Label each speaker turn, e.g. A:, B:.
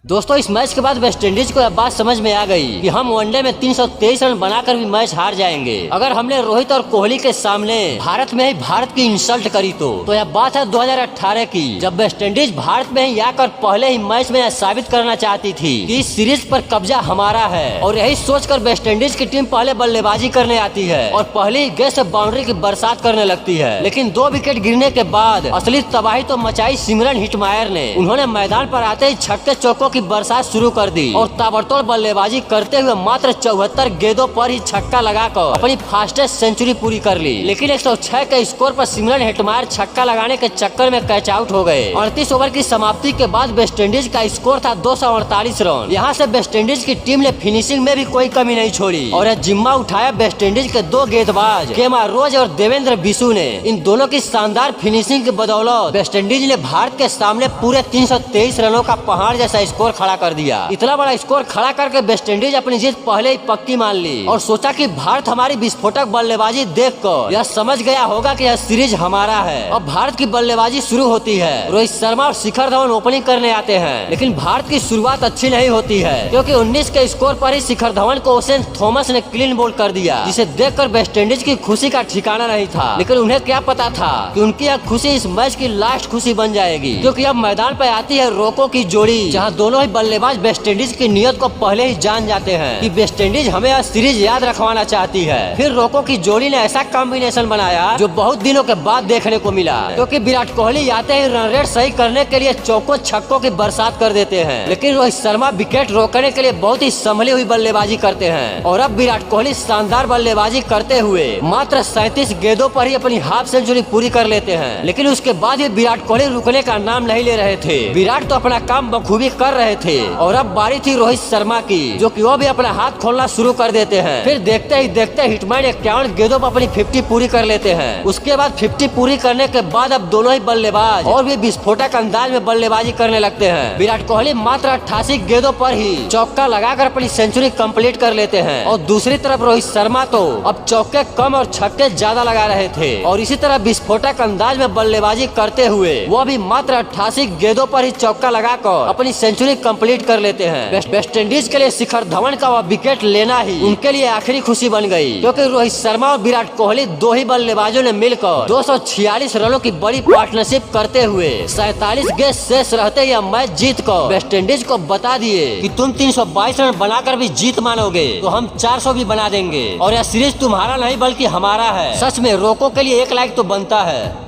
A: दोस्तों इस मैच के बाद वेस्टइंडीज को यह बात समझ में आ गई कि हम वनडे में 323 रन बनाकर भी मैच हार जाएंगे। अगर हमने रोहित और कोहली के सामने भारत में ही भारत की इंसल्ट करी तो यह बात है 2018 की, जब वेस्टइंडीज भारत में ही आकर पहले ही मैच में यह साबित करना चाहती थी कि इस सीरीज पर कब्जा हमारा है। और यही सोचकर वेस्टइंडीज की टीम पहले बल्लेबाजी करने आती है और पहले ही गेंद से बाउंड्री की बरसात करने लगती है। लेकिन 2 विकेट गिरने के बाद असली तबाही तो मचाई सिमरन हिटमायर ने। उन्होंने मैदान पर आते ही छक्के चौकों की बरसात शुरू कर दी और ताबड़तोड़ बल्लेबाजी करते हुए मात्र 74 गेंदों पर ही छक्का लगाकर अपनी फास्टेस्ट सेंचुरी पूरी कर ली। लेकिन 106 के स्कोर पर सिमरन हिटमायर छक्का लगाने के चक्कर में कैच आउट हो गए। 38 ओवर की समाप्ति के बाद वेस्टइंडीज का स्कोर था 248 रन। यहाँ से वेस्टइंडीज की टीम ने फिनिशिंग में भी कोई कमी नहीं छोड़ी और यह जिम्मा उठाया वेस्टइंडीज के 2 गेंदबाज केमा रोज और देवेंद्र बिशु ने। इन दोनों की शानदार फिनिशिंग की बदौलत वेस्टइंडीज ने भारत के सामने पूरे 323 रनों का पहाड़ जैसा स्कोर खड़ा कर दिया। इतना बड़ा स्कोर खड़ा करके वेस्टइंडीज अपनी जीत पहले ही पक्की मान ली और सोचा कि भारत हमारी विस्फोटक बल्लेबाजी देखकर यह समझ गया होगा कि यह सीरीज हमारा है। अब भारत की बल्लेबाजी शुरू होती है। रोहित शर्मा और शिखर धवन ओपनिंग करने आते हैं, लेकिन भारत की शुरुआत अच्छी नहीं होती है क्योंकि 19 के स्कोर पर ही शिखर धवन को ओशेन थॉमस ने क्लीन बोल्ड कर दिया, जिसे देखकर वेस्टइंडीज की खुशी का ठिकाना नहीं था। लेकिन उन्हें क्या पता था कि उनकी यह खुशी इस मैच की लास्ट खुशी बन जाएगी, क्योंकि अब मैदान पर आती है रोको की जोड़ी, जहां दोनों ही बल्लेबाज वेस्टइंडीज की नियत को पहले ही जान जाते हैं कि वेस्टइंडीज हमें यह सीरीज याद रखवाना चाहती है। फिर रोको की जोड़ी ने ऐसा कॉम्बिनेशन बनाया जो बहुत दिनों के बाद देखने को मिला, क्योंकि विराट कोहली आते ही रन रेट सही करने के लिए चौकों छक्कों की बरसात कर देते हैं, लेकिन रोहित शर्मा विकेट रोकने के लिए बहुत ही संभली हुई बल्लेबाजी करते हैं। और अब विराट कोहली शानदार बल्लेबाजी करते हुए मात्र 37 गेंदों पर ही अपनी हाफ सेंचुरी पूरी कर लेते हैं। लेकिन उसके बाद भी विराट कोहली रुकने का नाम नहीं ले रहे थे। विराट तो अपना काम बखूबी कर रहे थे और अब बारी थी रोहित शर्मा की, जो कि वो भी अपना हाथ खोलना शुरू कर देते हैं। फिर देखते ही देखते हिटमैन 51 गेंदों पर अपनी 50 पूरी कर लेते हैं। उसके बाद 50 पूरी करने के बाद अब दोनों ही बल्लेबाज और भी विस्फोटक अंदाज में बल्लेबाजी करने लगते हैं। विराट कोहली मात्र 88 गेंदों पर ही चौका लगाकर अपनी सेंचुरी कंप्लीट कर लेते हैं और दूसरी तरफ रोहित शर्मा तो अब चौके कम और छक्के ज्यादा लगा रहे थे और इसी तरह विस्फोटक अंदाज में बल्लेबाजी करते हुए वो भी मात्र 88 गेंदों पर ही चौका लगाकर अपनी सेंचुरी कंप्लीट कर लेते हैं। वेस्टइंडीज के लिए शिखर धवन का वह विकेट लेना ही उनके लिए आखिरी खुशी बन गई, क्योंकि रोहित शर्मा और विराट कोहली 2 ही बल्लेबाजों ने मिलकर 246 रनों की बड़ी पार्टनरशिप करते हुए 47 गेंद शेष रहते यह मैच जीत कर वेस्टइंडीज को बता दिए कि तुम 322 रन बनाकर भी जीत मानोगे तो हम 400 भी बना देंगे और यह सीरीज तुम्हारा नहीं बल्कि हमारा है। सच में रोको के लिए 1 लाइक तो बनता है।